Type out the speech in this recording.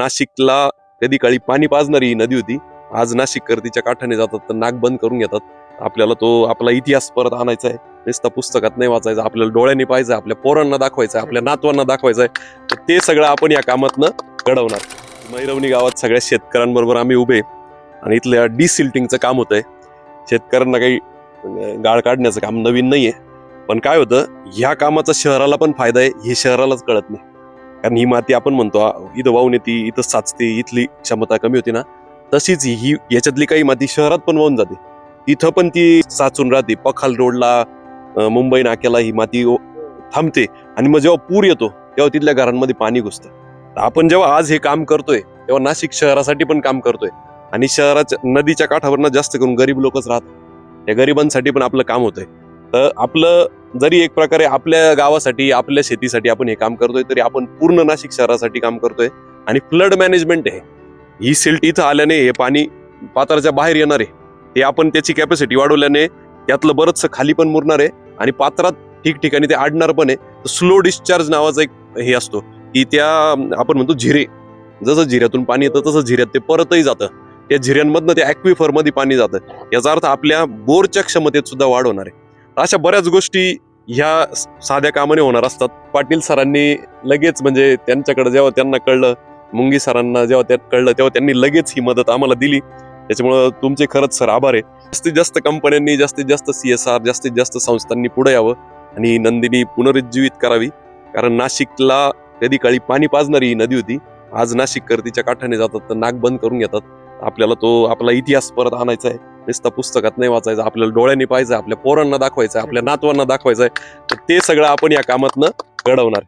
नाशिकला कधी काळी पाणी पाजणारी ही नदी होती. आज नाशिककर तिच्या काठाने जातात तर नाक बंद करून घेतात. आपल्याला तो आपला इतिहास परत आणायचा आहे. नुसता पुस्तकात नाही वाचायचा, आपल्याला डोळ्यांनी पाहायचं, आपल्या पोरांना दाखवायचं, आपल्या नातवांना दाखवायचं आहे. तर ते सगळं आपण या कामातनं घडवणार. मैरवणी गावात सगळ्या शेतकऱ्यांबरोबर आम्ही उभे आणि इथल्या डिसिल्टिंगचं काम होतंय. शेतकऱ्यांना काही गाळ काढण्याचं काम नवीन नाहीये, पण काय होतं, ह्या कामाचा शहराला पण फायदा आहे हे शहरालाच कळत नाही. कारण ही माती आपण म्हणतो इथं वाहून येते, इथं साचते, इथली क्षमता कमी होती ना, तशीच ही याच्यातली काही माती शहरात पण वाहून जाते, तिथं पण ती साचून राहते. पखाल रोडला मुंबई नाक्याला ही माती थांबते आणि मग जेव्हा पूर येतो तेव्हा तिथल्या घरांमध्ये पाणी घुसतं. आपण जेव्हा आज हे काम करतोय तेव्हा नाशिक शहरासाठी पण काम करतोय आणि शहराच्या नदीच्या काठावरनं जास्त करून गरीब लोकच राहतात. त्या गरिबांसाठी पण आपलं काम होतंय. तर आपलं जरी एक प्रकारे आपल्या गावासाठी, आपल्या शेतीसाठी आपण हे काम करतोय, तरी आपण पूर्ण नाशिक शहरासाठी काम करतोय. आणि फ्लड मॅनेजमेंट आहे, ही सिल्ट इथं आल्याने हे पाणी पात्राच्या बाहेर येणार आहे, ते आपण त्याची कॅपॅसिटी वाढवल्याने त्यातलं बरंचसं खाली पण मुरणार आहे आणि पात्रात ठिकठिकाणी ते अडणार पण आहे. स्लो डिस्चार्ज नावाचा एक हे असतो की त्या आपण म्हणतो झिरे, जसं झिऱ्यातून पाणी येतं तसं झिऱ्यात ते परतही जातं. त्या झिऱ्यांमधनं ते ॲक्विफर मध्ये पाणी जातं. याचा अर्थ आपल्या बोरच्या क्षमतेत सुद्धा वाढ होणार आहे. अशा बऱ्याच गोष्टी ह्या साध्या कामाने होणार असतात. पाटील सरांनी लगेच, म्हणजे त्यांच्याकडे जेव्हा त्यांना कळलं, मुंगी सरांना जेव्हा त्यात कळलं, तेव्हा त्यांनी लगेच ही मदत आम्हाला दिली. त्याच्यामुळं तुमचे खरंच सर आभार आहे. जास्तीत जास्त कंपन्यांनी, जास्तीत जास्त CSR, जास्तीत जास्त संस्थांनी पुढे यावं आणि नंदिनी पुनरुज्जीवित करावी. कारण नाशिकला कधी काळी पाणी पाजणारी ही नदी होती. आज नाशिककर तिच्या काठाने जातात तर नाक बंद करून घेतात. आपल्याला तो आपला इतिहास परत आणायचा आहे. नुसता पुस्तकात नाही वाचायचं, आपल्याला डोळ्यांनी पाहायचं, आपल्या पोरांना दाखवायचं, आपल्या नातवांना दाखवायचं आहे. तर ते सगळं आपण या कामातनं घडवणार.